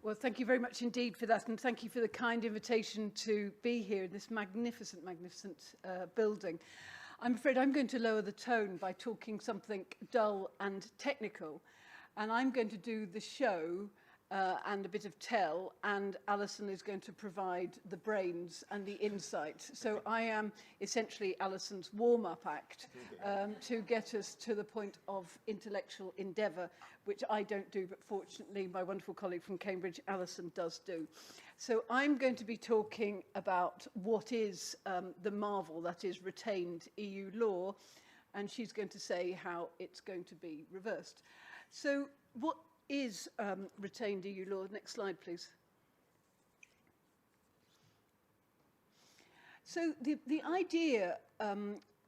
Well, thank you very much indeed for that, and thank you for the kind invitation to be here in this magnificent, magnificent building. I'm afraid I'm going to lower the tone by talking something dull and technical, and I'm going to do the show and a bit of tell, and Alison is going to provide the brains and the insight. So I am essentially Alison's warm-up act to get us to the point of intellectual endeavour, which I don't do, but fortunately my wonderful colleague from Cambridge, Alison, does do. So I'm going to be talking about what is the marvel that is retained EU law, and she's going to say how it's going to be reversed. So what is retained EU law? Next slide, please. So the idea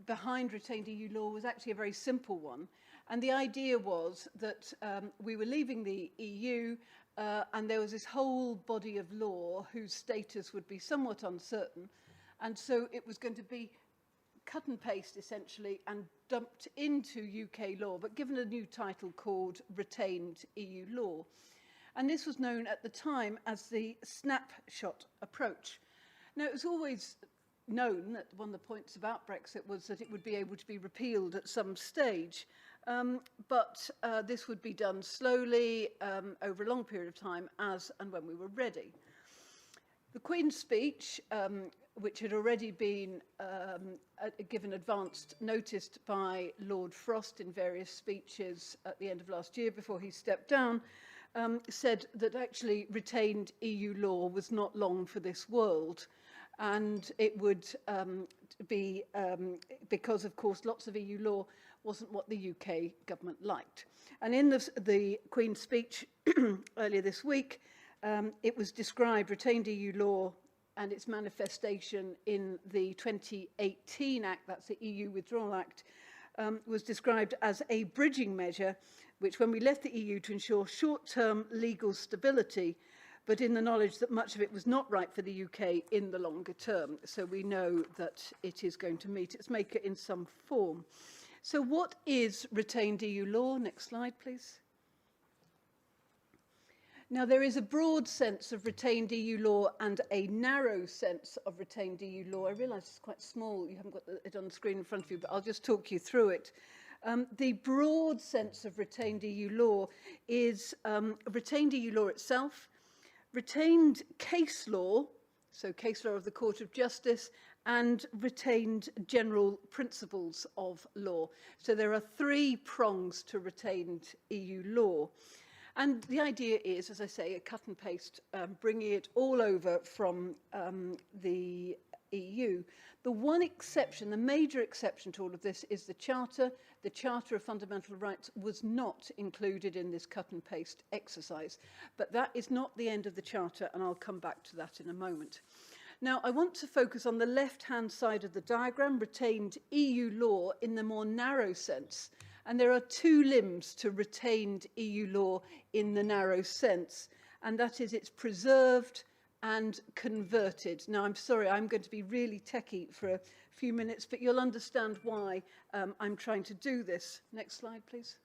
behind retained EU law was actually a very simple one. And the idea was that we were leaving the EU and there was this whole body of law whose status would be somewhat uncertain. And so it was going to be cut and paste, essentially, and dumped into UK law, but given a new title called retained EU law. And this was known at the time as the snapshot approach. Now, it was always known that one of the points about Brexit was that it would be able to be repealed at some stage, but this would be done slowly over a long period of time as and when we were ready. The Queen's speech, which had already been given advanced notice by Lord Frost in various speeches at the end of last year before he stepped down, said that actually retained EU law was not long for this world. And it would be, because of course lots of EU law wasn't what the UK government liked. And in the Queen's speech earlier this week, it was described, retained EU law and its manifestation in the 2018 Act, that's the EU Withdrawal Act, was described as a bridging measure, which when we left the EU to ensure short-term legal stability, but in the knowledge that much of it was not right for the UK in the longer term. So we know that it is going to meet its maker in some form. So what is retained EU law? Next slide, please. Now, there is a broad sense of retained EU law and a narrow sense of retained EU law. I realise it's quite small. You haven't got it on the screen in front of you, but I'll just talk you through it. The broad sense of retained EU law is retained EU law itself, retained case law, so case law of the Court of Justice, and retained general principles of law. So there are three prongs to retained EU law. And the idea is, as I say, a cut and paste, bringing it all over from the EU. The one exception, the major exception to all of this is the Charter. The Charter of Fundamental Rights was not included in this cut and paste exercise. But that is not the end of the Charter, and I'll come back to that in a moment. Now, I want to focus on the left-hand side of the diagram, retained EU law in the more narrow sense. And there are two limbs to retained EU law in the narrow sense, and that is it's preserved and converted. Now, I'm sorry, I'm going to be really techie for a few minutes, but you'll understand why I'm trying to do this. Next slide, please.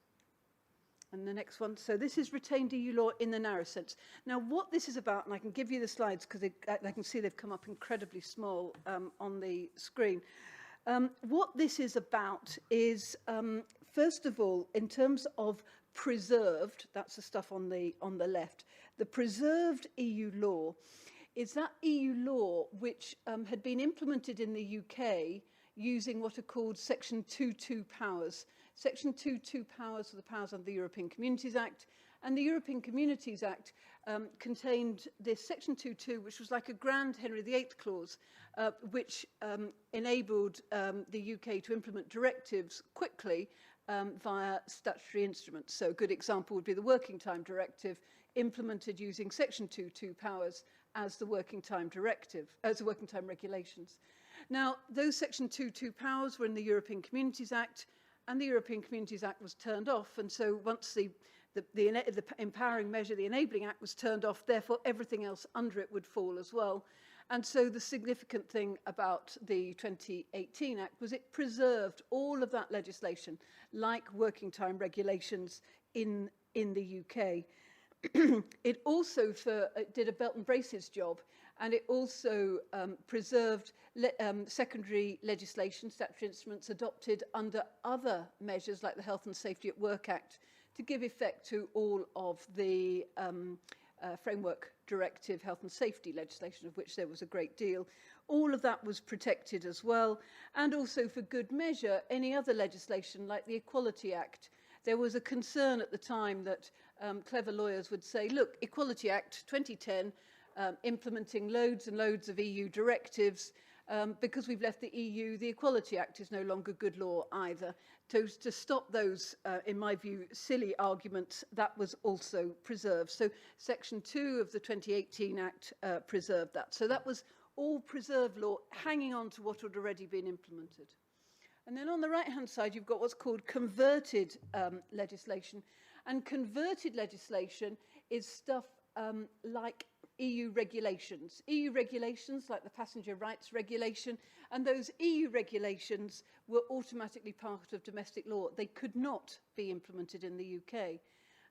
And the next one. So this is retained EU law in the narrow sense. Now, what this is about, and I can give you the slides because I can see they've come up incredibly small on the screen. What this is about is, first of all, in terms of preserved, that's the stuff on the left, the preserved EU law is that EU law which had been implemented in the UK using what are called Section 2.2 powers. Section 2.2 powers are the powers under the European Communities Act, and the European Communities Act contained this Section 2.2, which was like a grand Henry VIII clause, which enabled the UK to implement directives quickly via statutory instruments. So a good example would be the Working Time Directive, implemented using Section 2.2 powers as the Working Time Directive, as the Working Time Regulations. Now, those Section 2.2 powers were in the European Communities Act, and the European Communities Act was turned off. And so once the empowering measure, the Enabling Act, was turned off, therefore everything else under it would fall as well. And so the significant thing about the 2018 Act was it preserved all of that legislation, like working time regulations in the UK. it also did a belt and braces job, and it also preserved secondary legislation, statutory instruments adopted under other measures like the Health and Safety at Work Act to give effect to all of the Framework Directive health and safety legislation, of which there was a great deal. All of that was protected as well, and also for good measure, any other legislation like the Equality Act. There was a concern at the time that clever lawyers would say, look, Equality Act 2010, implementing loads and loads of EU directives, because we've left the EU, the Equality Act is no longer good law either. To stop those, in my view, silly arguments, that was also preserved. So Section 2 of the 2018 Act preserved that. So that was all preserved law hanging on to what had already been implemented. And then on the right-hand side, you've got what's called converted legislation. And converted legislation is stuff like EU regulations. EU regulations like the Passenger Rights Regulation, and those EU regulations were automatically part of domestic law. They could not be implemented in the UK.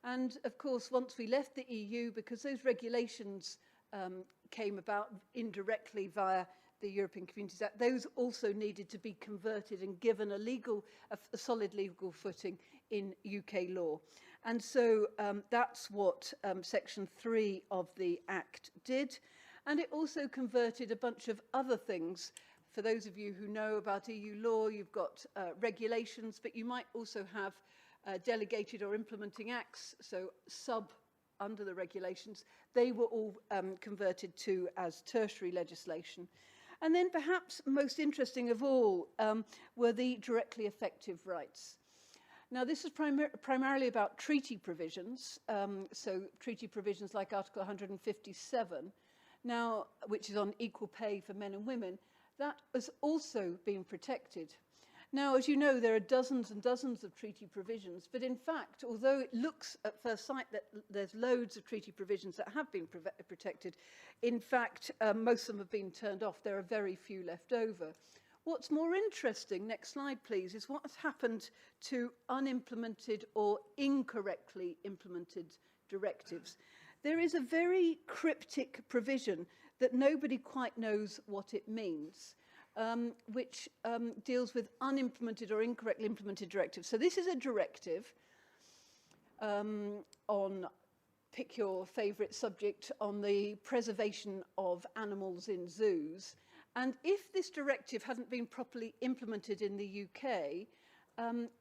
And of course, once we left the EU, because those regulations came about indirectly via the European Communities Act, those also needed to be converted and given a solid legal footing in UK law. And so that's what Section 3 of the Act did. And it also converted a bunch of other things. For those of you who know about EU law, you've got regulations, but you might also have delegated or implementing acts, so under the regulations. They were all converted to as tertiary legislation. And then perhaps most interesting of all were the directly effective rights. Now, this is primarily about treaty provisions, so treaty provisions like Article 157, now, which is on equal pay for men and women, that has also been protected. Now, as you know, there are dozens and dozens of treaty provisions, but in fact, although it looks at first sight that there's loads of treaty provisions that have been protected, in fact, most of them have been turned off. There are very few left over. What's more interesting, next slide please, is what has happened to unimplemented or incorrectly implemented directives. There is a very cryptic provision that nobody quite knows what it means, which deals with unimplemented or incorrectly implemented directives. So this is a directive on, pick your favourite subject, on the preservation of animals in zoos. And if this directive hadn't been properly implemented in the UK,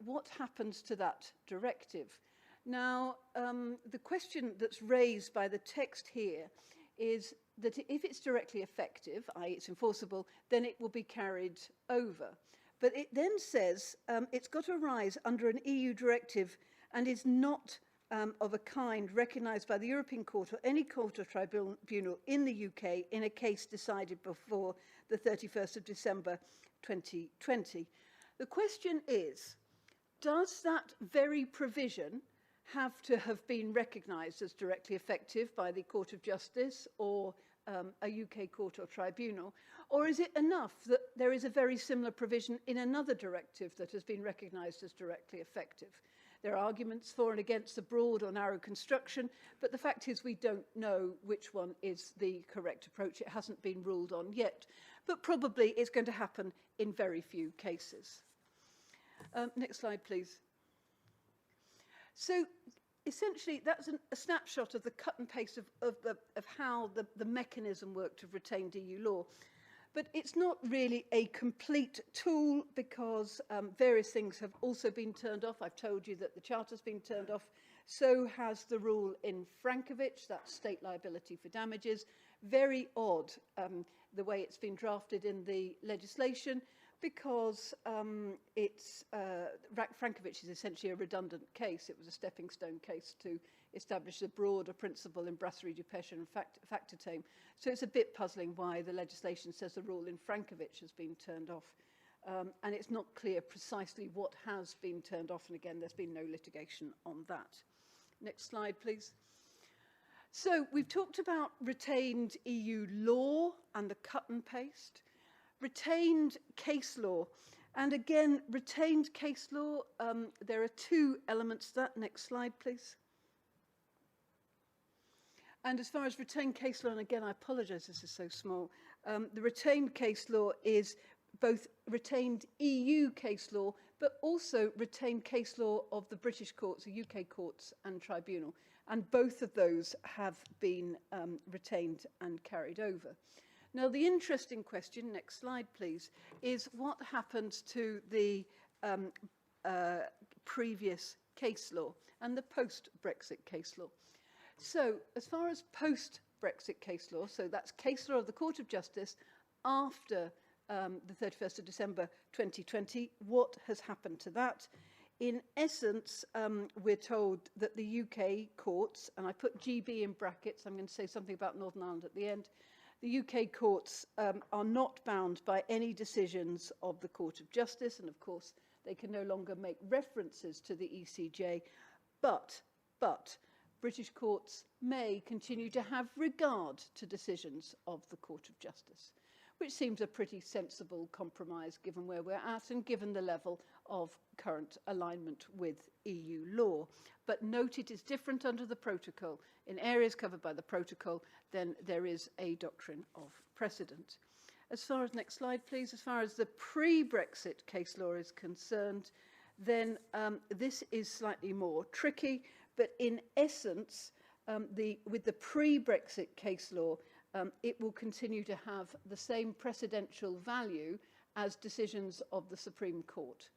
what happens to that directive? Now, the question that's raised by the text here is that if it's directly effective, i.e. it's enforceable, then it will be carried over. But it then says it's got to arise under an EU directive and is not of a kind recognised by the European Court or any court or tribunal in the UK in a case decided before the 31st of December 2020. The question is, does that very provision have to have been recognised as directly effective by the Court of Justice or a UK court or tribunal? Or is it enough that there is a very similar provision in another directive that has been recognised as directly effective? There are arguments for and against the broad or narrow construction, but the fact is we don't know which one is the correct approach. It hasn't been ruled on yet, but probably it's going to happen in very few cases. Next slide, please. So essentially, that's a snapshot of the cut and paste of how the mechanism worked of retained EU law. But it's not really a complete tool because various things have also been turned off. I've told you that the Charter's been turned off. So has the rule in Frankovich, that's state liability for damages. Very odd the way it's been drafted in the legislation, because Frankovich is essentially a redundant case. It was a stepping stone case to establish a broader principle in brasserie du péché and factortame. So it's a bit puzzling why the legislation says the rule in Frankovich has been turned off. And it's not clear precisely what has been turned off. And again, there's been no litigation on that. Next slide, please. So we've talked about retained EU law and the cut and paste. Retained case law. And again, retained case law, there are two elements to that. Next slide, please. And as far as retained case law, and again, I apologise, this is so small, the retained case law is both retained EU case law, but also retained case law of the British courts, the UK courts and tribunal. And both of those have been retained and carried over. Now, the interesting question, next slide, please, is what happens to the previous case law and the post-Brexit case law. So, as far as post-Brexit case law, so that's case law of the Court of Justice after the 31st of December 2020, what has happened to that? In essence, we're told that the UK courts, and I put GB in brackets, I'm going to say something about Northern Ireland at the end, the UK courts are not bound by any decisions of the Court of Justice, and of course they can no longer make references to the ECJ, but British courts may continue to have regard to decisions of the Court of Justice, which seems a pretty sensible compromise given where we're at and given the level of current alignment with EU law. But note it is different under the protocol. In areas covered by the protocol, then there is a doctrine of precedent. As far as, next slide please, as far as the pre-Brexit case law is concerned, then this is slightly more tricky, but in essence, with the pre-Brexit case law, it will continue to have the same precedential value as decisions of the Supreme Court.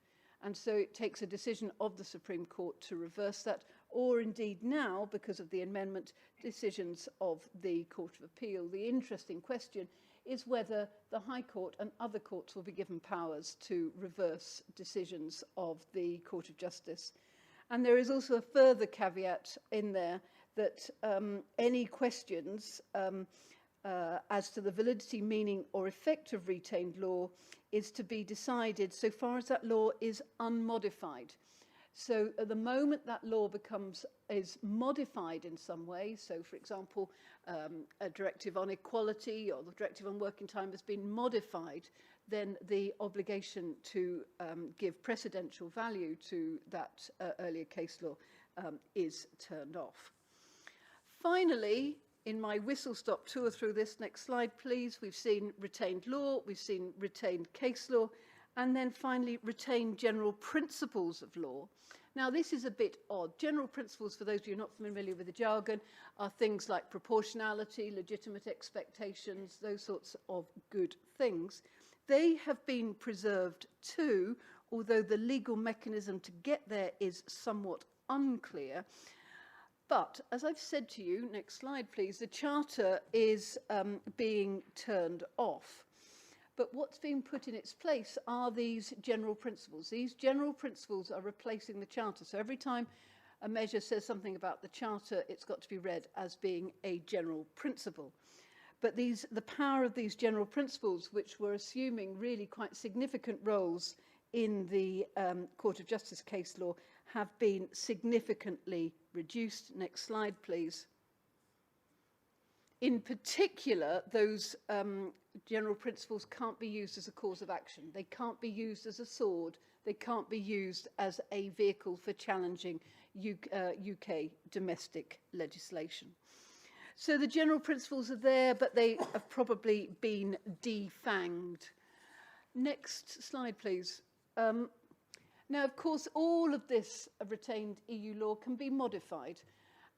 And so it takes a decision of the Supreme Court to reverse that, or indeed now, because of the amendment, decisions of the Court of Appeal. The interesting question is whether the High Court and other courts will be given powers to reverse decisions of the Court of Justice. And there is also a further caveat in there that any questions as to the validity, meaning or effect of retained law is to be decided so far as that law is unmodified. So at the moment that law is modified in some way, so for example, a directive on equality or the directive on working time has been modified, then the obligation to give precedential value to that earlier case law is turned off. Finally, in my whistle-stop tour through this, next slide please, we've seen retained law, we've seen retained case law, and then finally retained general principles of law. Now this is a bit odd. General principles, for those of you not familiar with the jargon, are things like proportionality, legitimate expectations, those sorts of good things. They have been preserved too, although the legal mechanism to get there is somewhat unclear. But, as I've said to you, next slide please, the Charter is being turned off. But what's being put in its place are these general principles. These general principles are replacing the Charter. So every time a measure says something about the Charter, it's got to be read as being a general principle. But the power of these general principles, which were assuming really quite significant roles in the Court of Justice case law, have been significantly reduced. Next slide, please. In particular, those general principles can't be used as a cause of action. They can't be used as a sword. They can't be used as a vehicle for challenging UK domestic legislation. So the general principles are there, but they have probably been defanged. Next slide, please. Now, of course, all of this retained EU law can be modified,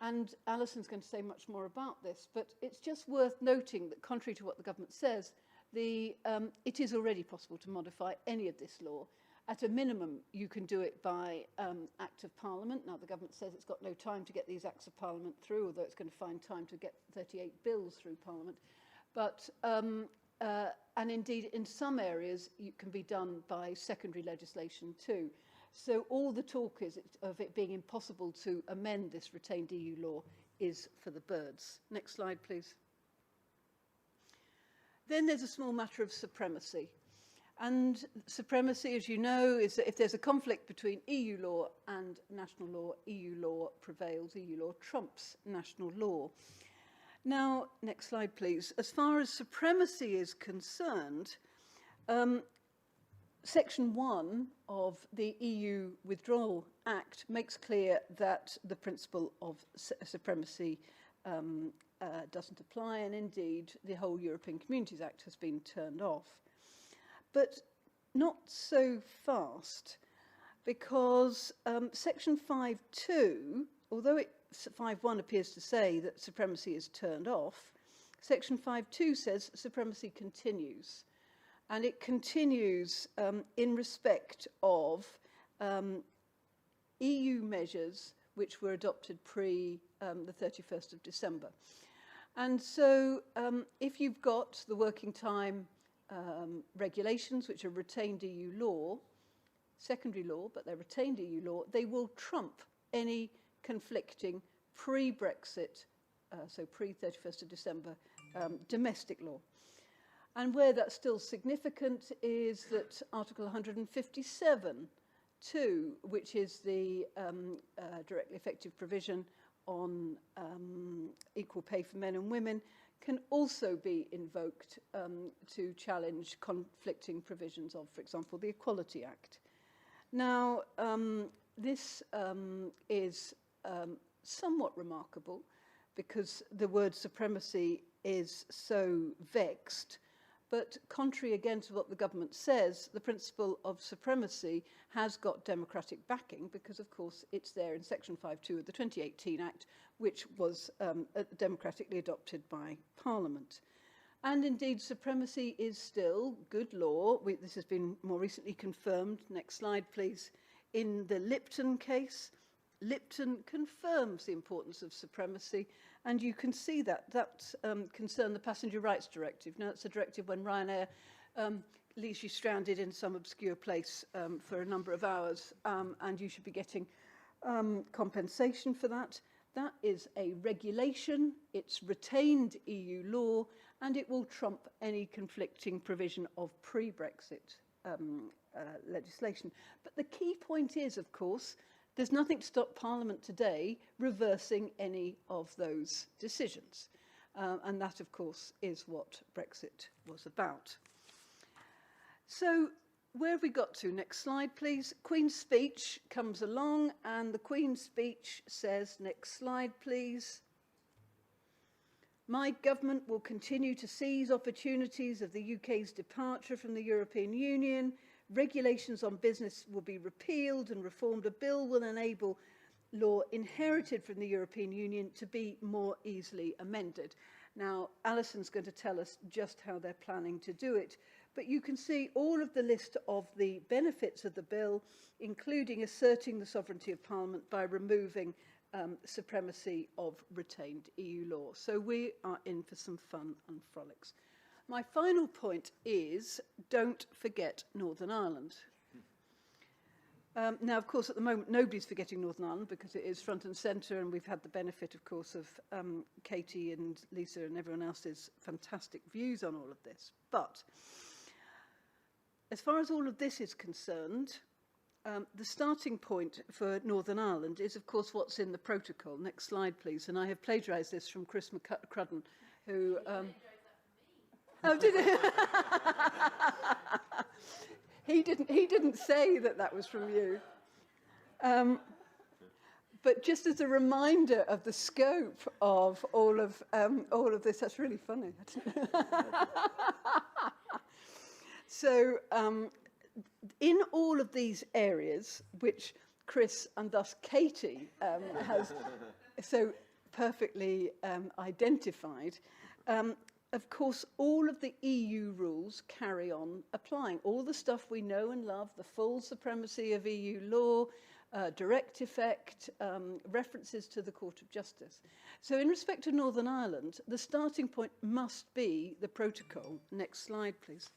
and Alison's going to say much more about this, but it's just worth noting that, contrary to what the government says, it is already possible to modify any of this law. At a minimum, you can do it by Act of Parliament. Now, the government says it's got no time to get these Acts of Parliament through, although it's going to find time to get 38 bills through Parliament. But and indeed, in some areas, it can be done by secondary legislation too. So all the talk is of it being impossible to amend this retained EU law is for the birds. Next slide, please. Then there's a small matter of supremacy. And supremacy, as you know, is that if there's a conflict between EU law and national law, EU law prevails, EU law trumps national law. Now, next slide, please. As far as supremacy is concerned, Section 1 of the EU Withdrawal Act makes clear that the principle of supremacy doesn't apply, and indeed the whole European Communities Act has been turned off. But not so fast, because Section 5.2, although 5.1 appears to say that supremacy is turned off, Section 5.2 says supremacy continues. And it continues in respect of EU measures which were adopted pre the 31st of December. And so if you've got the working time regulations, which are retained EU law, secondary law, but they're retained EU law, they will trump any conflicting pre-Brexit, so pre-31st of December, domestic law. And where that's still significant is that Article 157(2), which is the directly effective provision on equal pay for men and women, can also be invoked to challenge conflicting provisions of, for example, the Equality Act. Now, this is somewhat remarkable because the word supremacy is so vexed, but contrary again to what the government says, the principle of supremacy has got democratic backing because, of course, it's there in Section 5.2 of the 2018 Act, which was democratically adopted by Parliament. And indeed, supremacy is still good law. This has been more recently confirmed. Next slide, please. In the Lipton case, Lipton confirms the importance of supremacy, and you can see that concerned the Passenger Rights Directive. Now, it's a directive when Ryanair leaves you stranded in some obscure place for a number of hours, and you should be getting compensation for that. That is a regulation, it's retained EU law, and it will trump any conflicting provision of pre-Brexit legislation. But the key point is, of course, there's nothing to stop Parliament today reversing any of those decisions. And that, of course, is what Brexit was about. So where have we got to? Next slide, please. Queen's speech comes along, and the Queen's speech says, next slide, please. My government will continue to seize opportunities of the UK's departure from the European Union. Regulations on business will be repealed and reformed. A bill will enable law inherited from the European Union to be more easily amended. Now, Alison's going to tell us just how they're planning to do it. But you can see all of the list of the benefits of the bill, including asserting the sovereignty of Parliament by removing supremacy of retained EU law. So we are in for some fun and frolics. My final point is, don't forget Northern Ireland. Now, of course, at the moment, nobody's forgetting Northern Ireland because it is front and centre, and we've had the benefit, of course, of Katie and Lisa and everyone else's fantastic views on all of this. But as far as all of this is concerned, the starting point for Northern Ireland is, of course, what's in the protocol. Next slide, please. And I have plagiarised this from Chris McCrudden, who... Oh, did he? He didn't say that was from you. But just as a reminder of the scope of all of this, that's really funny. So, in all of these areas, which Chris and thus Katie has so perfectly identified. Of course, all of the EU rules carry on applying. All the stuff we know and love, the full supremacy of EU law, direct effect, references to the Court of Justice. So in respect to Northern Ireland, the starting point must be the protocol. Next slide, please.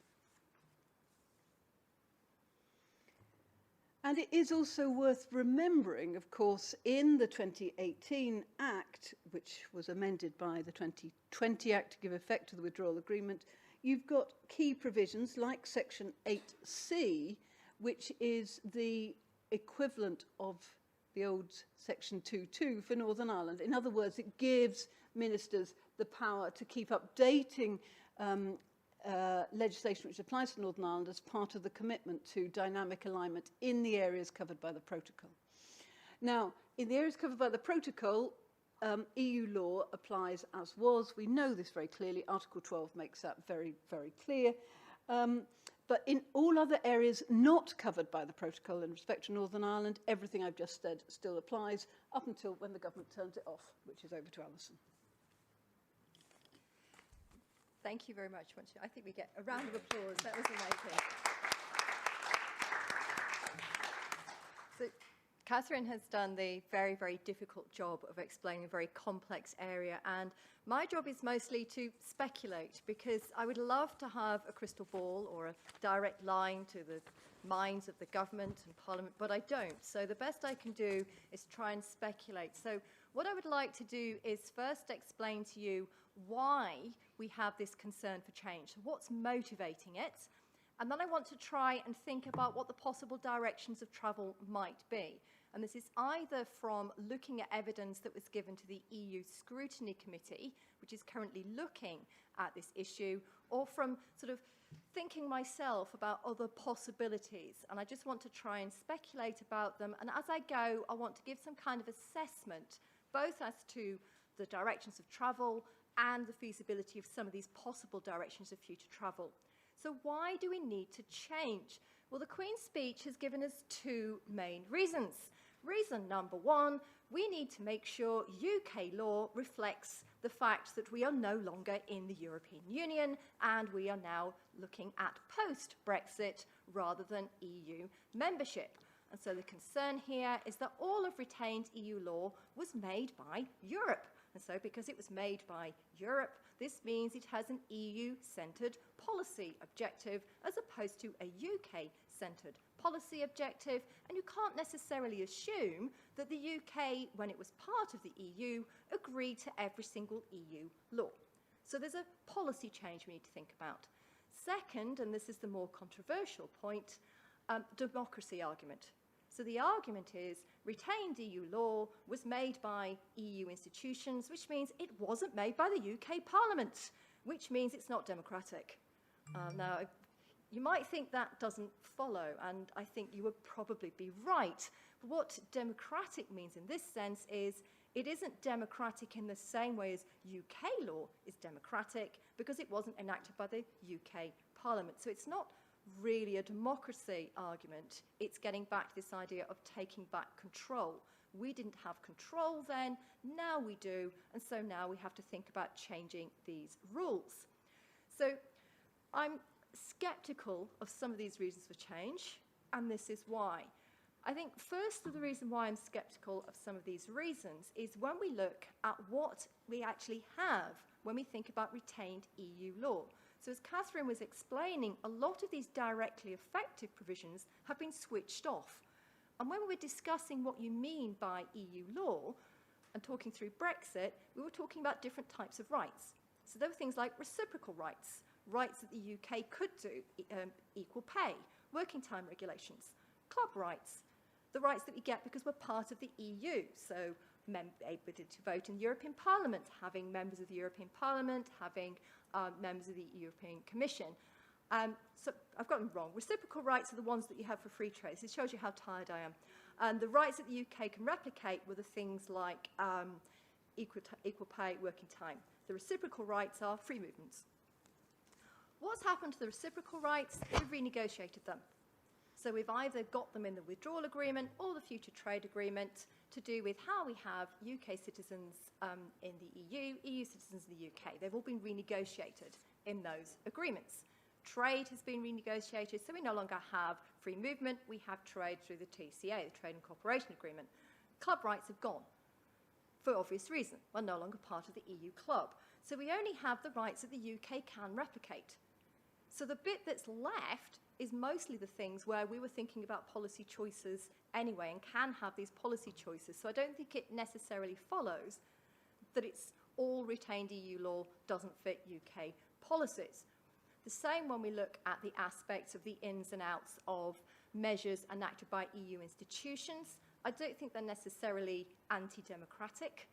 And it is also worth remembering, of course, in the 2018 Act, which was amended by the 2020 Act to give effect to the withdrawal agreement, you've got key provisions like Section 8C, which is the equivalent of the old Section 2.2 for Northern Ireland. In other words, it gives ministers the power to keep updating legislation which applies to Northern Ireland as part of the commitment to dynamic alignment in the areas covered by the protocol. Now, in the areas covered by the protocol, EU law applies as was. We know this very clearly. Article 12 makes that very, very clear. But in all other areas not covered by the protocol in respect to Northern Ireland, everything I've just said still applies up until when the government turns it off, which is over to Alison. Thank you very much. I think we get a round of applause. That was amazing. So, Catherine has done the very, very difficult job of explaining a very complex area, and my job is mostly to speculate, because I would love to have a crystal ball or a direct line to the minds of the government and Parliament, but I don't. So the best I can do is try and speculate. So what I would like to do is first explain to you why we have this concern for change, what's motivating it, and then I want to try and think about what the possible directions of travel might be. And this is either from looking at evidence that was given to the EU Scrutiny Committee, which is currently looking at this issue, or from sort of thinking myself about other possibilities. And I just want to try and speculate about them. And as I go, I want to give some kind of assessment, both as to the directions of travel and the feasibility of some of these possible directions of future travel. So why do we need to change? Well, the Queen's speech has given us two main reasons. Reason number one, we need to make sure UK law reflects the fact that we are no longer in the European Union and we are now looking at post-Brexit rather than EU membership. And so the concern here is that all of retained EU law was made by Europe. And so because it was made by Europe, this means it has an EU-centred policy objective as opposed to a UK-centred policy objective. And you can't necessarily assume that the UK, when it was part of the EU, agreed to every single EU law. So there's a policy change we need to think about. Second, and this is the more controversial point, democracy argument. So the argument is retained EU law was made by EU institutions, which means it wasn't made by the UK Parliament, which means it's not democratic. Now, you might think that doesn't follow, and I think you would probably be right. But what democratic means in this sense is it isn't democratic in the same way as UK law is democratic, because it wasn't enacted by the UK Parliament. So it's not really a democracy argument. It's getting back to this idea of taking back control. We didn't have control then, now we do, and so now we have to think about changing these rules. So I'm sceptical of some of these reasons for change, and this is why. I think first the reason why I'm sceptical of some of these reasons is when we look at what we actually have when we think about retained EU law. So as Catherine was explaining, a lot of these directly effective provisions have been switched off. And when we were discussing what you mean by EU law and talking through Brexit, we were talking about different types of rights. So there were things like reciprocal rights, rights that the UK could do, equal pay, working time regulations, club rights, the rights that we get because we're part of the EU. So able to vote in the European Parliament, having members of the European Parliament, having members of the European Commission. So I've got them wrong. Reciprocal rights are the ones that you have for free trade. This shows you how tired I am. And the rights that the UK can replicate were the things like equal pay, working time. The reciprocal rights are free movements. What's happened to the reciprocal rights? We've renegotiated them. So we've either got them in the withdrawal agreement or the future trade agreement to do with how we have UK citizens in the EU, EU citizens in the UK. They've all been renegotiated in those agreements. Trade has been renegotiated, so we no longer have free movement. We have trade through the TCA, the Trade and Cooperation Agreement. Club rights have gone for obvious reason. We're no longer part of the EU club. So we only have the rights that the UK can replicate. So the bit that's left is mostly the things where we were thinking about policy choices anyway and can have these policy choices. So I don't think it necessarily follows that it's all retained EU law doesn't fit UK policies. The same when we look at the aspects of the ins and outs of measures enacted by EU institutions. I don't think they're necessarily anti-democratic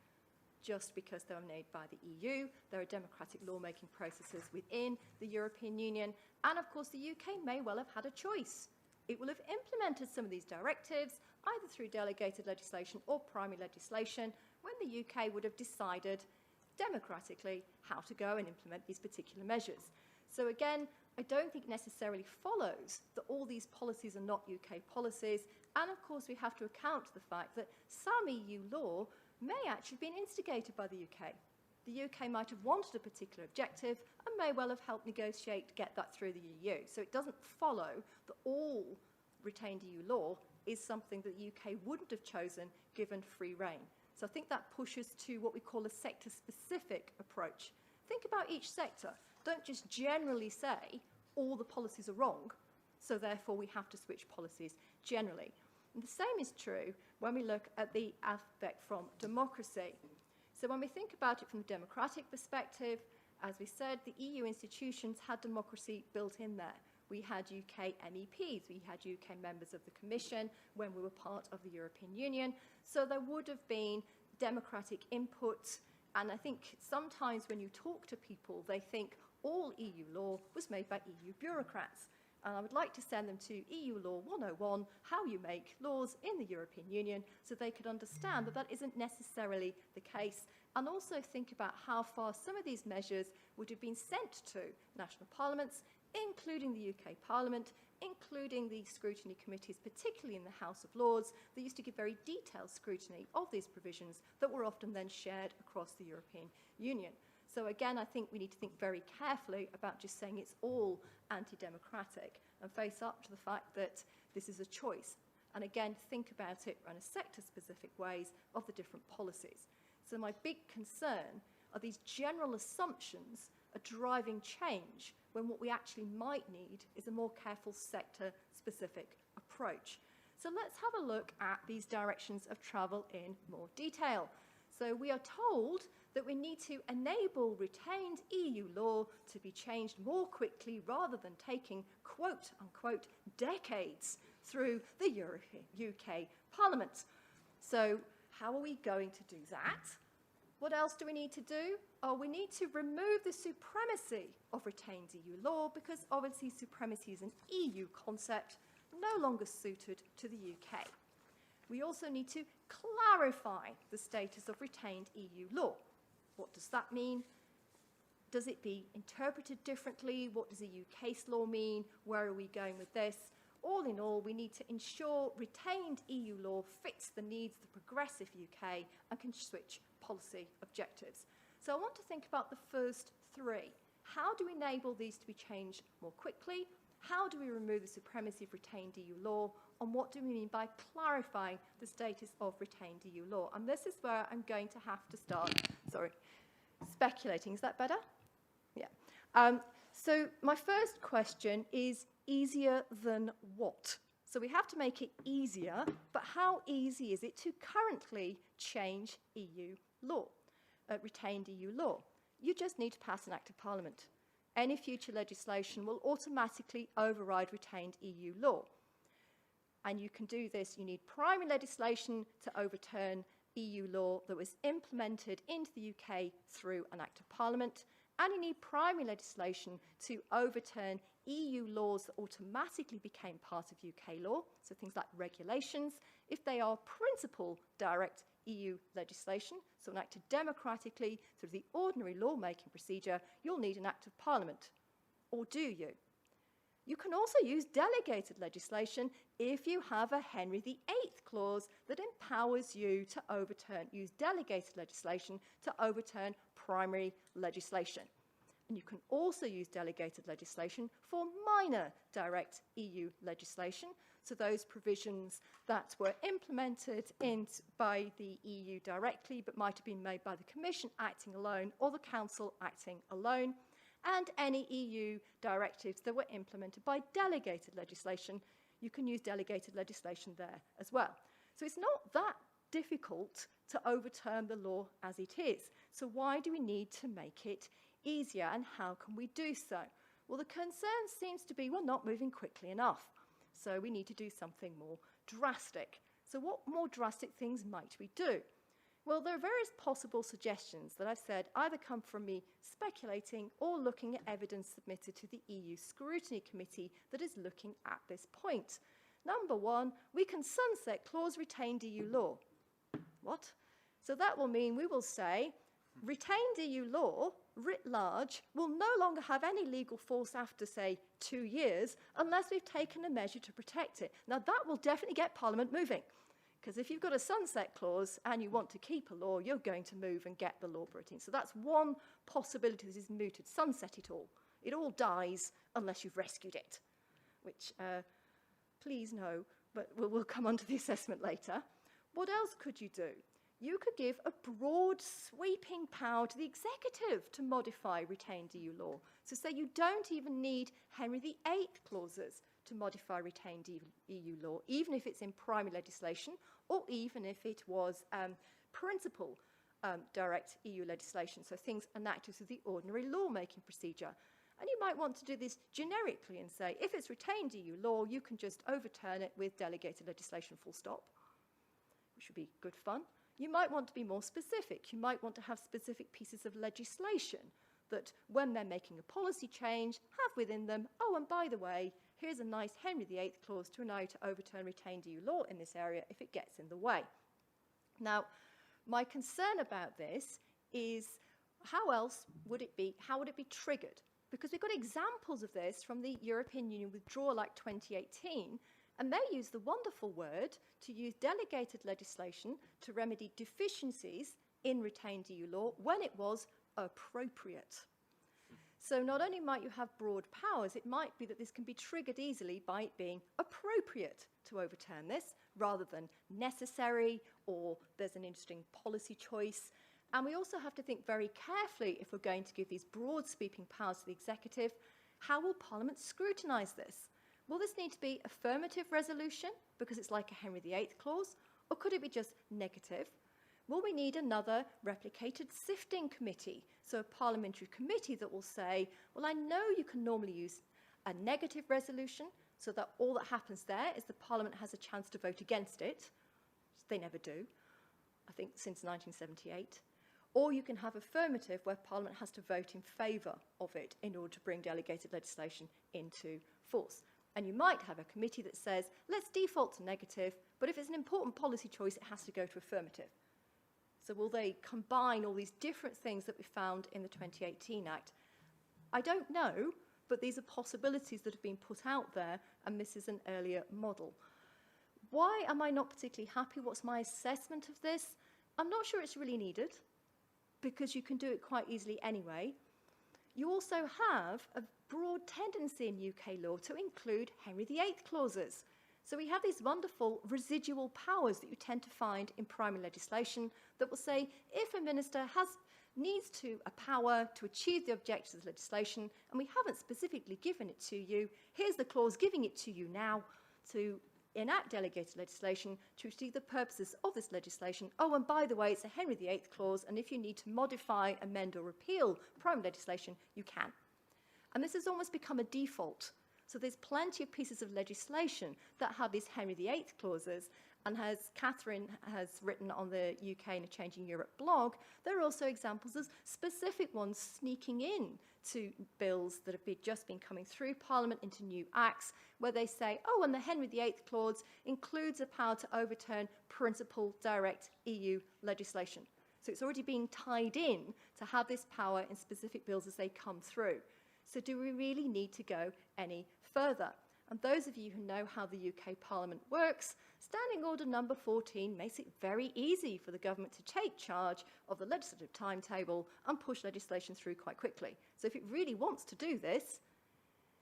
just because they were made by the EU. There are democratic lawmaking processes within the European Union. And of course, the UK may well have had a choice. It will have implemented some of these directives, either through delegated legislation or primary legislation, when the UK would have decided democratically how to go and implement these particular measures. So again, I don't think it necessarily follows that all these policies are not UK policies, and of course we have to account for the fact that some EU law may actually have been instigated by the UK. The UK might have wanted a particular objective and may well have helped negotiate to get that through the EU. So it doesn't follow that all retained EU law is something that the UK wouldn't have chosen given free rein. So I think that pushes to what we call a sector-specific approach. Think about each sector. Don't just generally say all the policies are wrong, so therefore we have to switch policies generally. And the same is true when we look at the aspect from democracy. So when we think about it from a democratic perspective, as we said, the EU institutions had democracy built in there. We had UK MEPs, we had UK members of the Commission when we were part of the European Union. So there would have been democratic input. And I think sometimes when you talk to people, they think all EU law was made by EU bureaucrats. And I would like to send them to EU Law 101, how you make laws in the European Union, so they could understand that that isn't necessarily the case. And also think about how far some of these measures would have been sent to national parliaments, including the UK Parliament, including the scrutiny committees, particularly in the House of Lords, that used to give very detailed scrutiny of these provisions that were often then shared across the European Union. So again, I think we need to think very carefully about just saying it's all anti-democratic and face up to the fact that this is a choice. And again, think about it in a sector-specific ways of the different policies. So my big concern are these general assumptions are driving change when what we actually might need is a more careful sector-specific approach. So let's have a look at these directions of travel in more detail. So we are told that we need to enable retained EU law to be changed more quickly rather than taking, quote unquote, decades through the UK Parliament. So how are we going to do that? What else do we need to do? Oh, we need to remove the supremacy of retained EU law because obviously supremacy is an EU concept no longer suited to the UK. We also need to clarify the status of retained EU law. What does that mean? Does it be interpreted differently? What does EU case law mean? Where are we going with this? All in all, we need to ensure retained EU law fits the needs of the progressive UK and can switch policy objectives. So I want to think about the first three. How do we enable these to be changed more quickly? How do we remove the supremacy of retained EU law? And what do we mean by clarifying the status of retained EU law? And this is where I'm going to have to start, speculating. Is that better? Yeah. So my first question is easier than what? So we have to make it easier, but how easy is it to currently change EU law, retained EU law? You just need to pass an Act of Parliament. Any future legislation will automatically override retained EU law. And you can do this. You need primary legislation to overturn EU law that was implemented into the UK through an Act of Parliament. And you need primary legislation to overturn EU laws that automatically became part of UK law, so things like regulations, if they are principal direct EU legislation, so enacted democratically through the ordinary lawmaking procedure, you'll need an Act of Parliament. Or do you? You can also use delegated legislation if you have a Henry VIII clause that empowers you to use delegated legislation to overturn primary legislation. And you can also use delegated legislation for minor direct EU legislation, so those provisions that were implemented by the EU directly but might have been made by the Commission acting alone or the Council acting alone, and any EU directives that were implemented by delegated legislation. You can use delegated legislation there as well. So it's not that difficult to overturn the law as it is. So why do we need to make it easier, and how can we do so? Well, the concern seems to be we're not moving quickly enough. So we need to do something more drastic. So what more drastic things might we do? Well, there are various possible suggestions that I've said either come from me speculating or looking at evidence submitted to the EU Scrutiny Committee that is looking at this point. Number one, we can sunset clause retained EU law. What? So that will mean we will say retained EU law, writ large, will no longer have any legal force after, say, 2 years unless we've taken a measure to protect it. Now, that will definitely get Parliament moving, because if you've got a sunset clause and you want to keep a law, you're going to move and get the law put in. So that's one possibility that is mooted. Sunset it all. It all dies unless you've rescued it, which, please no, but we'll come on to the assessment later. What else could you do? You could give a broad, sweeping power to the executive to modify retained EU law. So say you don't even need Henry VIII clauses to modify retained EU law, even if it's in primary legislation, or even if it was principal direct EU legislation, so things enacted through the ordinary lawmaking procedure. And you might want to do this generically and say, if it's retained EU law, you can just overturn it with delegated legislation, full stop, which would be good fun. You might want to be more specific. You might want to have specific pieces of legislation that, when they're making a policy change, have within them, oh, and by the way, here's a nice Henry VIII clause to allow you to overturn retained EU law in this area if it gets in the way. Now, my concern about this is how else would it be, how would it be triggered? Because we've got examples of this from the European Union Withdrawal Act 2018, and they use the wonderful word to use delegated legislation to remedy deficiencies in retained EU law when it was appropriate. So not only might you have broad powers, it might be that this can be triggered easily by it being appropriate to overturn this rather than necessary, or there's an interesting policy choice. And we also have to think very carefully, if we're going to give these broad sweeping powers to the executive, how will Parliament scrutinise this? Will this need to be affirmative resolution, because it's like a Henry VIII clause, or could it be just negative? Will we need another replicated sifting committee, so a parliamentary committee that will say, well, I know you can normally use a negative resolution, so that all that happens there is the Parliament has a chance to vote against it. They never do, I think, since 1978. Or you can have affirmative, where Parliament has to vote in favour of it in order to bring delegated legislation into force. And you might have a committee that says, let's default to negative, but if it's an important policy choice, it has to go to affirmative. So will they combine all these different things that we found in the 2018 Act? I don't know, but these are possibilities that have been put out there, and this is an earlier model. Why am I not particularly happy? What's my assessment of this? I'm not sure it's really needed, because you can do it quite easily anyway. You also have a broad tendency in UK law to include Henry VIII clauses. So we have these wonderful residual powers that you tend to find in primary legislation that will say, if a minister needs a power to achieve the objectives of the legislation, and we haven't specifically given it to you, here's the clause giving it to you now to enact delegated legislation to achieve the purposes of this legislation. Oh, and by the way, it's a Henry VIII clause, and if you need to modify, amend, or repeal primary legislation, you can. And this has almost become a default. So there's plenty of pieces of legislation that have these Henry VIII clauses, and as Catherine has written on the UK in a Changing Europe blog, there are also examples of specific ones sneaking in to bills that have just been coming through Parliament into new acts, where they say, oh, and the Henry VIII clause includes a power to overturn principal direct EU legislation. So it's already being tied in to have this power in specific bills as they come through. So do we really need to go any further? And those of you who know how the UK Parliament works, Standing Order number 14 makes it very easy for the government to take charge of the legislative timetable and push legislation through quite quickly. So if it really wants to do this,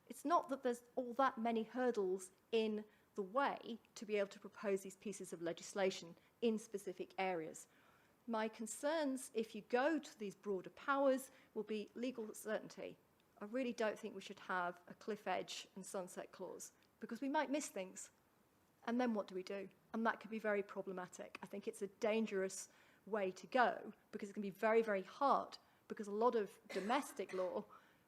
it's not that there's all that many hurdles in the way to be able to propose these pieces of legislation in specific areas. My concerns, if you go to these broader powers, will be legal certainty. I really don't think we should have a cliff edge and sunset clause, because we might miss things. And then what do we do? And that could be very problematic. I think it's a dangerous way to go, because it can be very, very hard, because a lot of domestic law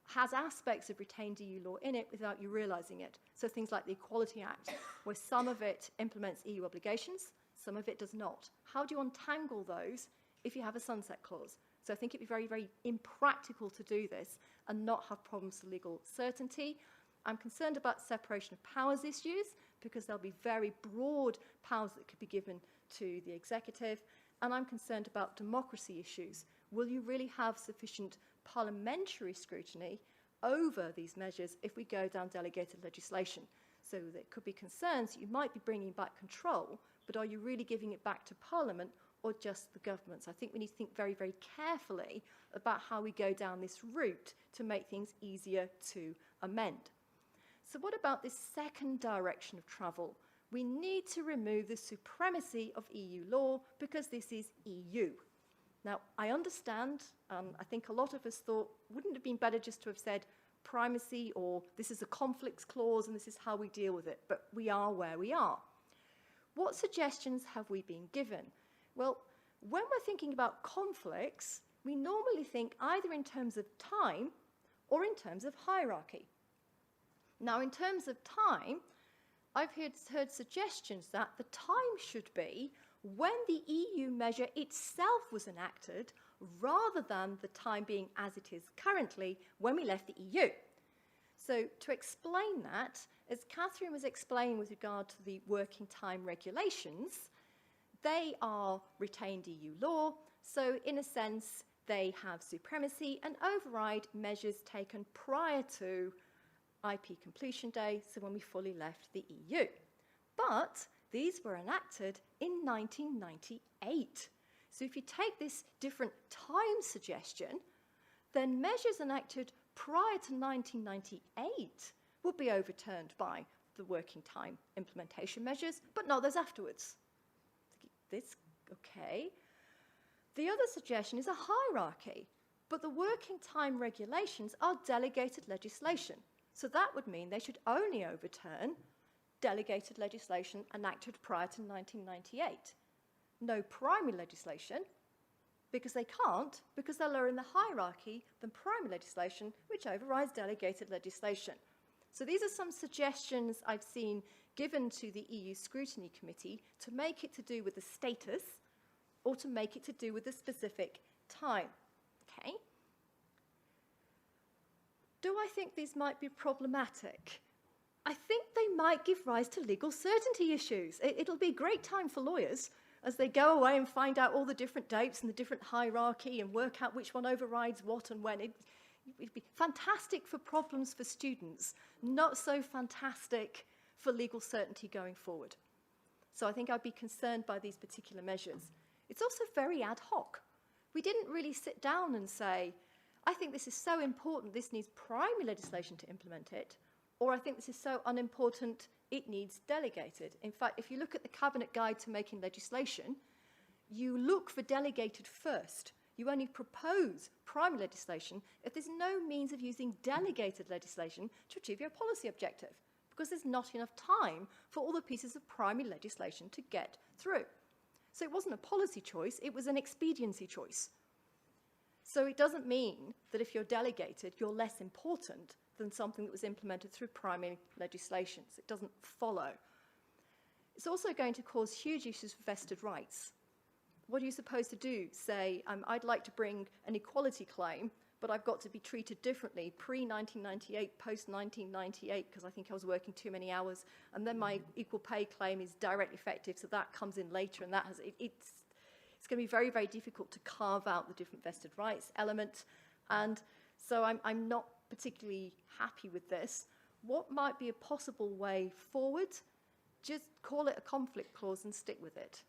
has aspects of retained EU law in it without you realising it. So things like the Equality Act, where some of it implements EU obligations, some of it does not. How do you untangle those if you have a sunset clause? So I think it'd be very, very impractical to do this and not have problems with legal certainty. I'm concerned about separation of powers issues, because there'll be very broad powers that could be given to the executive. and I'm concerned about democracy issues. Will you really have sufficient parliamentary scrutiny over these measures if we go down delegated legislation? So there could be concerns that you might be bringing back control, but are you really giving it back to Parliament or just the governments? I think we need to think very, very carefully about how we go down this route to make things easier to amend. So what about this second direction of travel? We need to remove the supremacy of EU law because this is EU. Now, I understand, I think a lot of us thought, wouldn't it have been better just to have said primacy, or this is a conflicts clause and this is how we deal with it, but we are where we are. What suggestions have we been given? Well, when we're thinking about conflicts, we normally think either in terms of time or in terms of hierarchy. Now, in terms of time, I've heard suggestions that the time should be when the EU measure itself was enacted, rather than the time being as it is currently when we left the EU. So to explain that, as Catherine was explaining with regard to the working time regulations, they are retained EU law, so in a sense they have supremacy and override measures taken prior to IP completion day, so when we fully left the EU. But these were enacted in 1998. So if you take this different time suggestion, then measures enacted prior to 1998 will be overturned by the working time implementation measures, but not those afterwards. This, okay. The other suggestion is a hierarchy, but the working time regulations are delegated legislation. So that would mean they should only overturn delegated legislation enacted prior to 1998. No primary legislation, because they can't, because they're lower in the hierarchy than primary legislation, which overrides delegated legislation. So these are some suggestions I've seen given to the EU Scrutiny Committee to make it to do with the status or to make it to do with the specific time. Okay? Do I think these might be problematic? I think they might give rise to legal certainty issues. It'll be a great time for lawyers as they go away and find out all the different dates and the different hierarchy and work out which one overrides what and when. It'd be fantastic for problems for students, not so fantastic for legal certainty going forward. So I think I'd be concerned by these particular measures. It's also very ad hoc. We didn't really sit down and say, I think this is so important, this needs primary legislation to implement it, or I think this is so unimportant, it needs delegated. In fact, if you look at the Cabinet Guide to Making Legislation, you look for delegated first. You only propose primary legislation if there's no means of using delegated legislation to achieve your policy objective, because there's not enough time for all the pieces of primary legislation to get through. So it wasn't a policy choice, it was an expediency choice. So it doesn't mean that if you're delegated, you're less important than something that was implemented through primary legislation. So it doesn't follow. It's also going to cause huge issues for vested rights. What are you supposed to do? Say, I'd like to bring an equality claim, but I've got to be treated differently pre-1998, post-1998, because I think I was working too many hours, and then my equal pay claim is directly effective, so that comes in later, and that has, it's going to be very, very difficult to carve out the different vested rights element, and so I'm not particularly happy with this. What might be a possible way forward? Just call it a conflict clause and stick with it.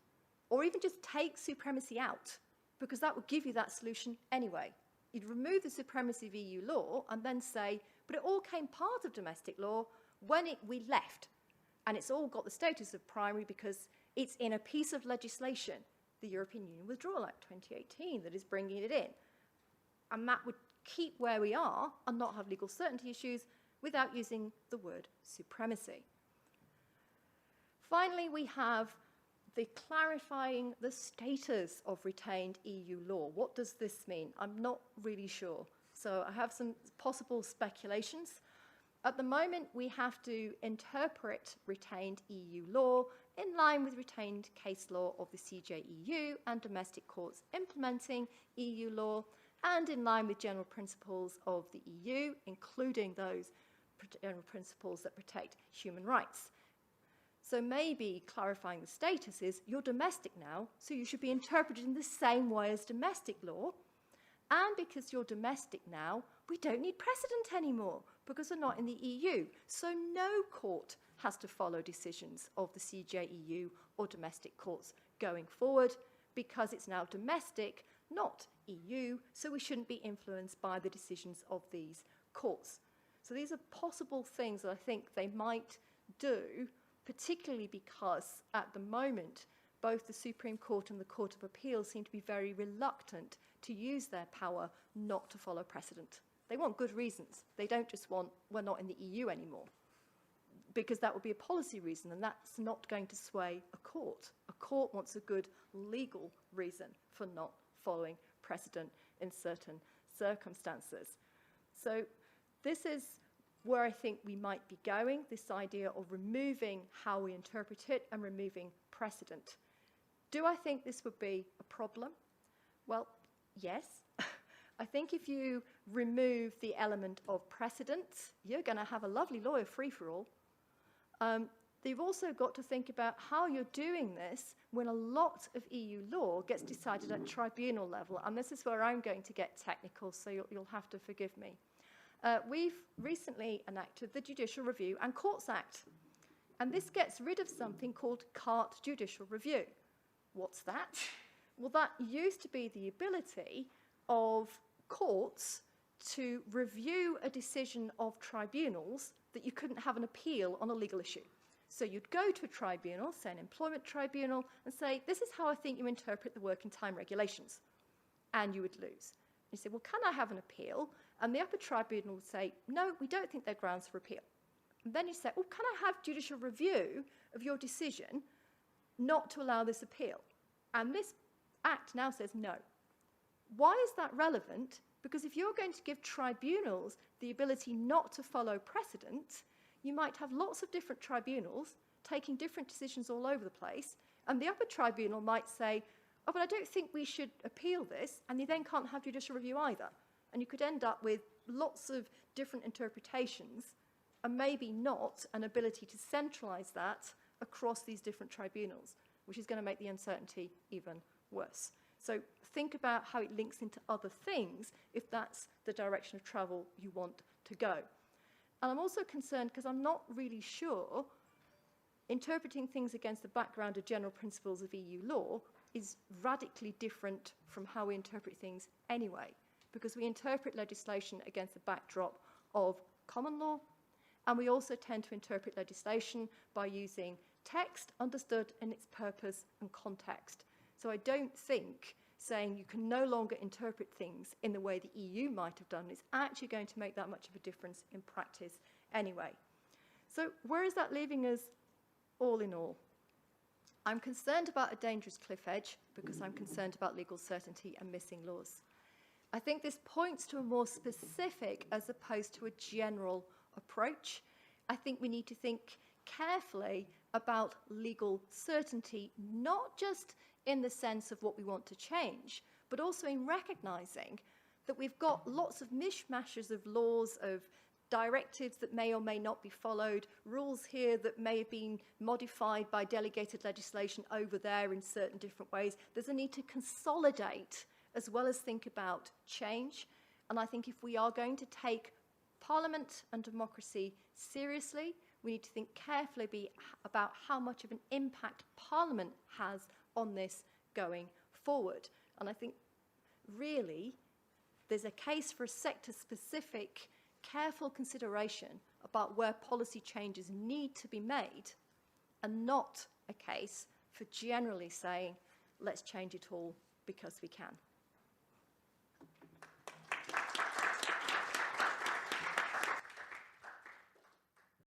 Or even just take supremacy out, because that would give you that solution anyway. You'd remove the supremacy of EU law and then say, but it all came part of domestic law when we left. And it's all got the status of primary because it's in a piece of legislation, the European Union Withdrawal Act 2018, that is bringing it in. And that would keep where we are and not have legal certainty issues without using the word supremacy. Finally, we have the clarifying the status of retained EU law. What does this mean? I'm not really sure. So I have some possible speculations. At the moment, we have to interpret retained EU law in line with retained case law of the CJEU and domestic courts implementing EU law, and in line with general principles of the EU, including those general principles that protect human rights. So maybe clarifying the status is you're domestic now, so you should be interpreted in the same way as domestic law. And because you're domestic now, we don't need precedent anymore because we're not in the EU. So no court has to follow decisions of the CJEU or domestic courts going forward because it's now domestic, not EU, so we shouldn't be influenced by the decisions of these courts. So these are possible things that I think they might do, particularly because at the moment, both the Supreme Court and the Court of Appeal seem to be very reluctant to use their power not to follow precedent. They want good reasons. They don't just want, we're not in the EU anymore, because that would be a policy reason, and that's not going to sway a court. A court wants a good legal reason for not following precedent in certain circumstances. So this is where I think we might be going, this idea of removing how we interpret it and removing precedent. Do I think this would be a problem? Well, yes. I think if you remove the element of precedent, you're going to have a lovely lawyer free-for-all. You've also got to think about how you're doing this when a lot of EU law gets decided at tribunal level. And this is where I'm going to get technical, so you'll have to forgive me. We've recently enacted the Judicial Review and Courts Act. And this gets rid of something called carte judicial review. What's that? Well, that used to be the ability of courts to review a decision of tribunals that you couldn't have an appeal on a legal issue. So you'd go to a tribunal, say an employment tribunal, and say, this is how I think you interpret the working time regulations. And you would lose. You say, well, can I have an appeal? And the upper tribunal would say, no, we don't think they're grounds for appeal. And then you say, well, can I have judicial review of your decision not to allow this appeal? And this act now says no. Why is that relevant? Because if you're going to give tribunals the ability not to follow precedent, you might have lots of different tribunals taking different decisions all over the place, and the upper tribunal might say, oh, but I don't think we should appeal this, and you then can't have judicial review either. And you could end up with lots of different interpretations, and maybe not an ability to centralise that across these different tribunals, which is going to make the uncertainty even worse. So think about how it links into other things if that's the direction of travel you want to go. And I'm also concerned because I'm not really sure interpreting things against the background of general principles of EU law is radically different from how we interpret things anyway, because we interpret legislation against the backdrop of common law, and we also tend to interpret legislation by using text understood in its purpose and context. So I don't think saying you can no longer interpret things in the way the EU might have done is actually going to make that much of a difference in practice anyway. So where is that leaving us all in all? I'm concerned about a dangerous cliff edge because I'm concerned about legal certainty and missing laws. I think this points to a more specific as opposed to a general approach. I think we need to think carefully about legal certainty, not just in the sense of what we want to change, but also in recognising that we've got lots of mishmashes of laws, of directives that may or may not be followed, rules here that may have been modified by delegated legislation over there in certain different ways. There's a need to consolidate as well as think about change. And I think if we are going to take Parliament and democracy seriously, we need to think carefully about how much of an impact Parliament has on this going forward. And I think really there's a case for a sector-specific, careful consideration about where policy changes need to be made, and not a case for generally saying, let's change it all because we can.